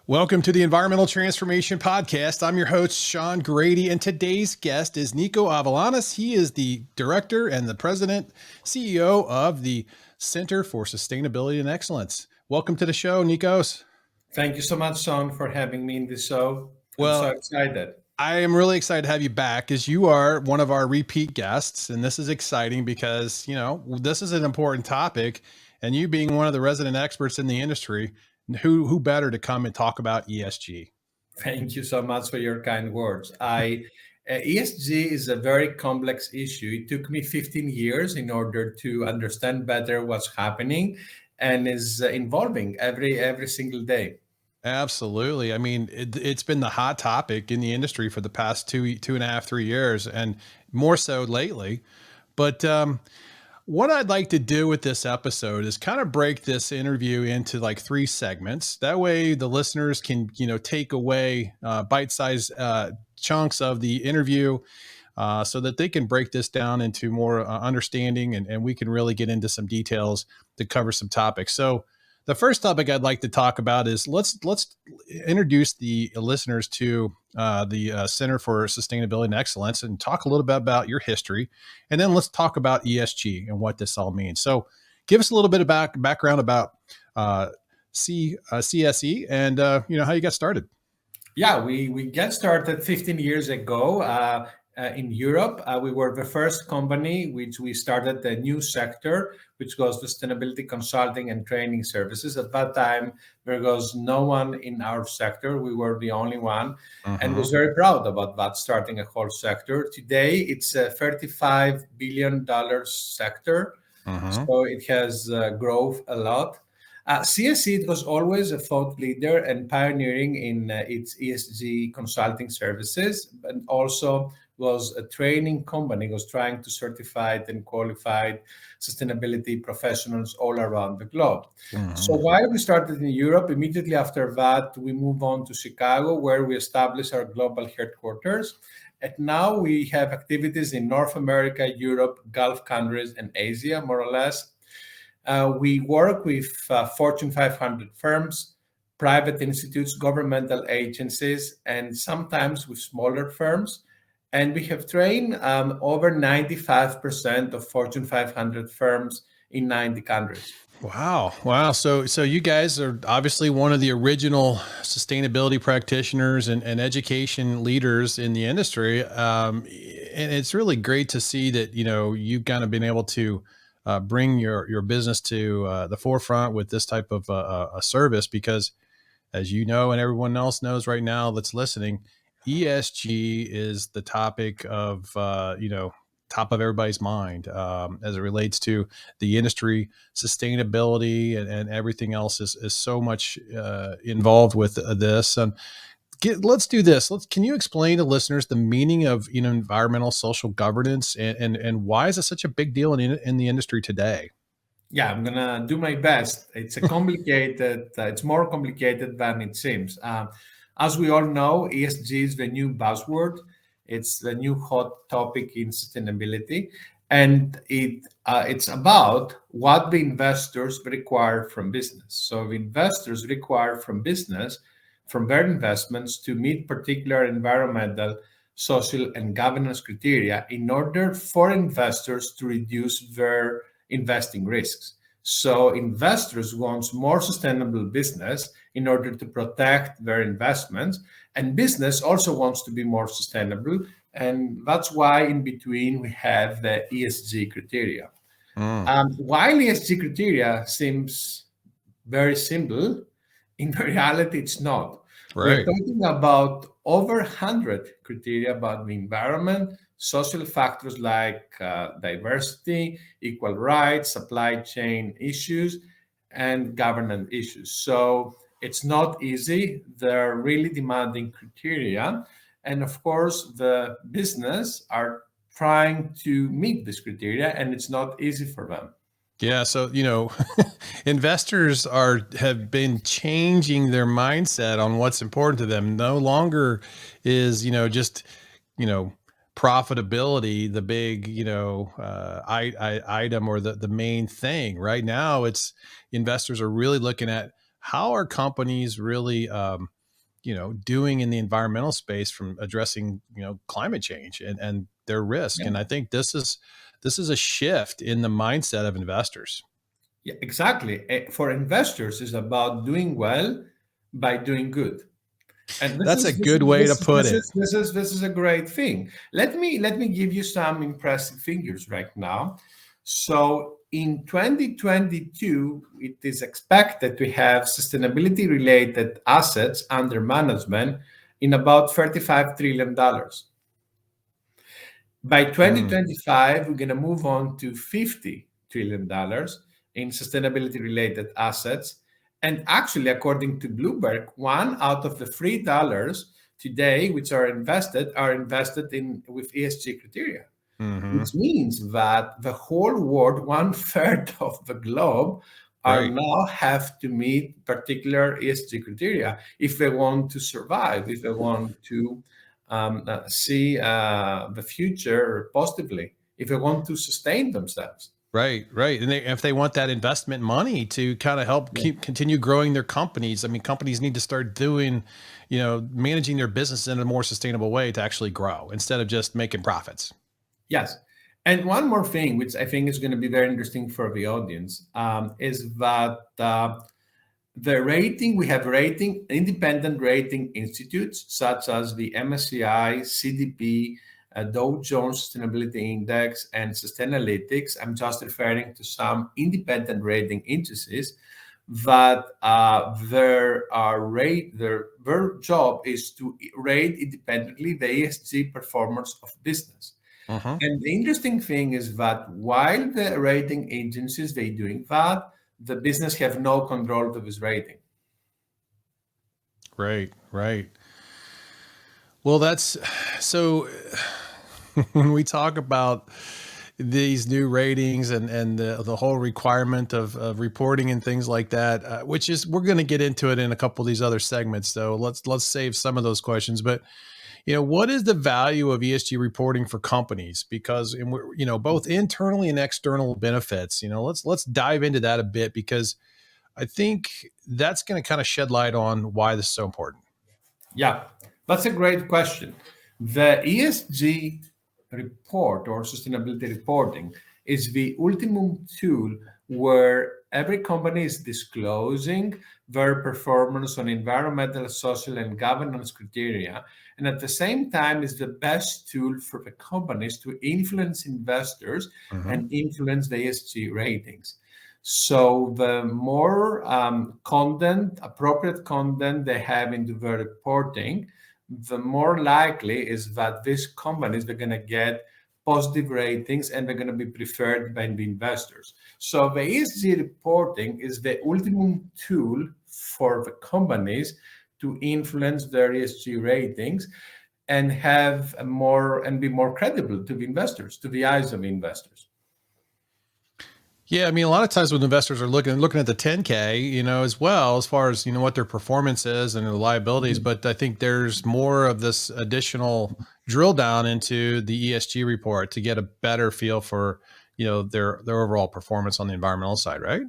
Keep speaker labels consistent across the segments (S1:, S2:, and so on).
S1: Welcome to the Environmental Transformation Podcast. I'm your host, Sean Grady, and today's guest is Nikos Avlonas. He is the director and the president, CEO of the Center for Sustainability and Excellence. Welcome to the show, Nikos.
S2: Thank you so much, Sean, for having me in this show. I'm so
S1: Well,
S2: excited.
S1: I am really excited to have you back as you are one of our repeat guests. And this is exciting because, this is an important topic. And you being one of the resident experts in the industry, who better to come and talk about ESG?
S2: Thank you so much for your kind words. ESG is a very complex issue. It took me 15 years in order to understand better what's happening and is evolving every single day.
S1: Absolutely. I mean, it's been the hot topic in the industry for the past 2.5, 3 years, and more so lately. But what I'd like to do with this episode is kind of break this interview into like three segments. That way, the listeners can, take away bite-sized chunks of the interview, so that they can break this down into more understanding, and we can really get into some details to cover some topics. So the first topic I'd like to talk about is let's introduce the listeners to the Center for Sustainability and Excellence and talk a little bit about your history, and then let's talk about ESG and what this all means. So give us a little bit of background about CSE and how you got started.
S2: Yeah, we get started 15 years ago in Europe. We were the first company which we started a new sector, which was sustainability consulting and training services. At that time, there was no one in our sector. We were the only one, and was very proud about that, starting a whole sector. Today, it's a $35 billion sector, so it has grown a lot. CSE was always a thought leader and pioneering in its ESG consulting services, but also was a training company, was trying to certify and qualify sustainability professionals all around the globe. So while we started in Europe, immediately after that, we moved on to Chicago, where we established our global headquarters. And now we have activities in North America, Europe, Gulf countries, and Asia, more or less. We work with Fortune 500 firms, private institutes, governmental agencies, and sometimes with smaller firms. And we have trained over 95% of Fortune 500 firms in 90 countries.
S1: Wow. So you guys are obviously one of the original sustainability practitioners and education leaders in the industry. And it's really great to see that, you've kind of been able to bring your business to the forefront with this type of a service, because as you know, and everyone else knows right now that's listening, ESG is the topic of, top of everybody's mind as it relates to the industry. Sustainability and everything else is so much involved with this. And let's do this. Can you explain to listeners the meaning of environmental social governance, and why is it such a big deal in the industry today?
S2: Yeah, I'm gonna do my best. It's a complicated. It's more complicated than it seems. As we all know, ESG is the new buzzword. It's the new hot topic in sustainability, and it's about what the investors require from business. So the investors require from business, from their investments, to meet particular environmental, social, and governance criteria in order for investors to reduce their investing risks. So investors want more sustainable business in order to protect their investments, and business also wants to be more sustainable, and that's why in between we have the ESG criteria. While ESG criteria seems very simple, in reality it's not. We're
S1: Right.
S2: talking about over 100 criteria about the environment, social factors like diversity, equal rights, supply chain issues, and governance issues. So it's not easy. They're really demanding criteria. And of course, the business are trying to meet this criteria, and it's not easy for them.
S1: Yeah, so investors have been changing their mindset on what's important to them. No longer is just you know profitability the big item, or the main thing. Right now, it's investors are really looking at how are companies really doing in the environmental space from addressing, climate change and their risk.
S2: Yeah.
S1: And I think this is a shift in the mindset of investors.
S2: Yeah, exactly. For investors, it's about doing well by doing good. And this
S1: That's a
S2: is this
S1: good
S2: is
S1: way to
S2: this is
S1: put
S2: this
S1: it.
S2: is this is this is a great thing. Let me give you some impressive figures right now. So in 2022, it is expected to have sustainability related assets under management in about $35 trillion. By
S1: Mm,
S2: 2025, we're going to move on to $50 trillion in sustainability related assets. And actually, according to Bloomberg, one out of the $3 today, which are invested in with ESG criteria,
S1: hmm.
S2: which means that the whole world, one third of the globe, are
S1: Right.
S2: now have to meet particular ESG criteria if they want to survive, if they want to see the future positively, if they want to sustain themselves.
S1: Right, right. And if they want that investment money to kind of help
S2: Yeah.
S1: continue growing their companies, I mean, companies need to start doing, managing their business in a more sustainable way to actually grow instead of just making profits.
S2: Yes. And one more thing, which I think is going to be very interesting for the audience, is that the rating, we have independent rating institutes such as the MSCI, CDP, Dow Jones Sustainability Index, and Sustainalytics. I'm just referring to some independent rating agencies that their job is to rate independently the ESG performance of business.
S1: Uh-huh.
S2: And the interesting thing is that while the rating agencies they doing that, the business have no control of his rating.
S1: Right, right. Well, that's so when we talk about these new ratings and the whole requirement of reporting and things like that, which is we're going to get into it in a couple of these other segments. So let's save some of those questions. But what is the value of ESG reporting for companies? Because we're, both internally and external benefits. Let's dive into that a bit because I think that's going to kind of shed light on why this is so important.
S2: Yeah, that's a great question. The ESG report or sustainability reporting is the ultimate tool where every company is disclosing their performance on environmental, social, and governance criteria. And at the same time, is the best tool for the companies to influence investors
S1: Hmm.
S2: and influence the ESG ratings. So the more appropriate content they have into the reporting, the more likely is that these companies they're going to get positive ratings and they're going to be preferred by the investors. So the ESG reporting is the ultimate tool for the companies to influence their ESG ratings and have a more and be more credible to the investors, to the eyes of investors.
S1: Yeah, I mean, a lot of times when investors are looking at the 10K, as well as far as what their performance is and their liabilities,
S2: Mhm.
S1: but I think there's more of this additional drill down into the ESG report to get a better feel for their overall performance on the environmental side, right?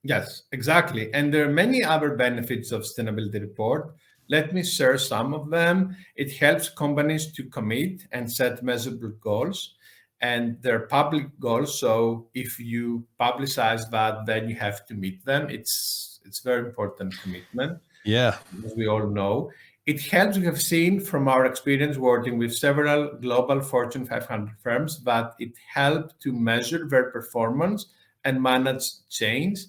S2: Yes, exactly. And there are many other benefits of sustainability report. Let me share some of them. It helps companies to commit and set measurable goals, and they're public goals. So if you publicize that, then you have to meet them. It's very important commitment,
S1: Yeah.
S2: as we all know. It helps, we have seen from our experience working with several global Fortune 500 firms, that it helped to measure their performance and manage change.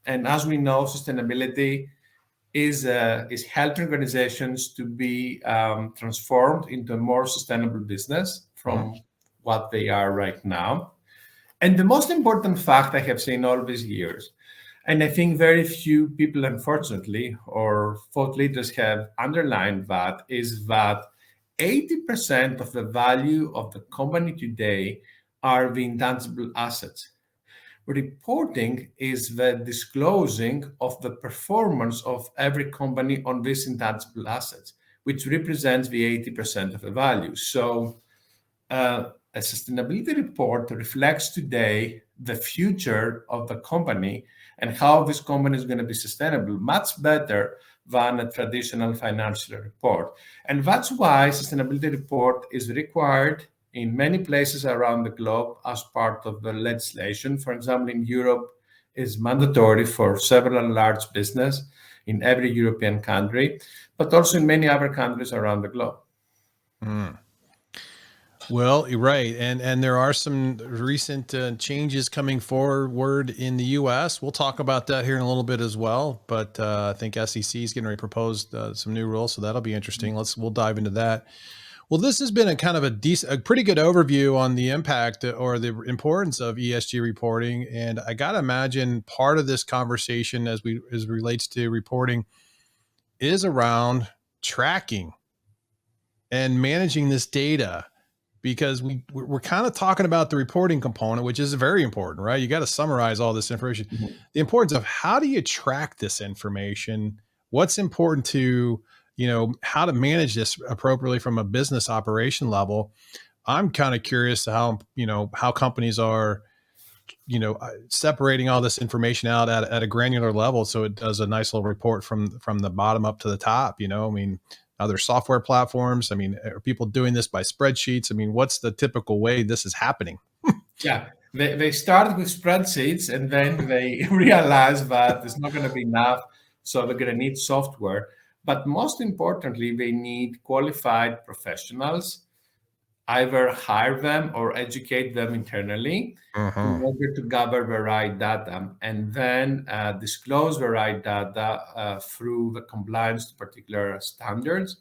S2: And as we know, sustainability is helping organizations to be transformed into a more sustainable business
S1: Mhm.
S2: from what they are right now. And the most important fact I have seen all these years, and I think very few people, unfortunately, or thought leaders have underlined that, is that 80% of the value of the company today are the intangible assets. Reporting is the disclosing of the performance of every company on these intangible assets, which represents the 80% of the value. So a sustainability report reflects today the future of the company and how this company is going to be sustainable much better than a traditional financial report. And that's why sustainability report is required in many places around the globe as part of the legislation. For example, in Europe, is mandatory for several large business in every European country, but also in many other countries around the globe.
S1: Mm. Well, you're right, and there are some recent changes coming forward in the U.S. We'll talk about that here in a little bit as well. But I think SEC is getting ready to propose some new rules, so that'll be interesting. We'll dive into that. Well, this has been a kind of a pretty good overview on the impact or the importance of ESG reporting, and I got to imagine part of this conversation as relates to reporting is around tracking and managing this data, because we're kind of talking about the reporting component, which is very important, right? You got to summarize all this information.
S2: Mhm.
S1: The importance of how do you track this information? What's important to, how to manage this appropriately from a business operation level. I'm kind of curious how, how companies are, separating all this information out at a granular level, so it does a nice little report from the bottom up to the top. I mean, other software platforms, I mean, are people doing this by spreadsheets? I mean, what's the typical way this is happening?
S2: Yeah, they started with spreadsheets and then they realized that it's not going to be enough. So they're going to need software. But most importantly, they need qualified professionals, either hire them or educate them internally in
S1: Uh-huh.
S2: order to gather the right data and then disclose the right data through the compliance to particular standards.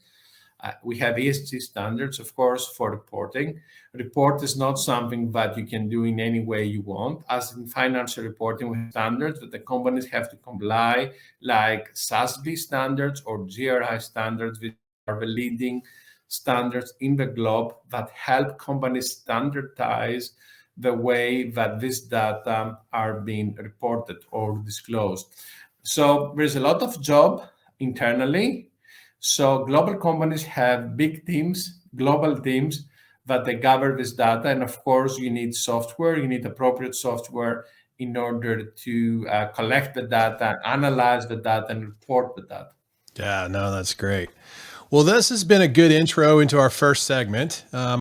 S2: We have ESG standards, of course, for reporting. Report is not something that you can do in any way you want. As in financial reporting, we have standards that the companies have to comply, like SASB standards or GRI standards, which are the leading standards in the globe that help companies standardize the way that this data are being reported or disclosed. So there's a lot of job internally. So global companies have big teams, global teams that they gather this data. And of course, you need software, you need appropriate software in order to collect the data, analyze the data, and report the data.
S1: Yeah, no, that's great. Well, this has been a good intro into our first segment.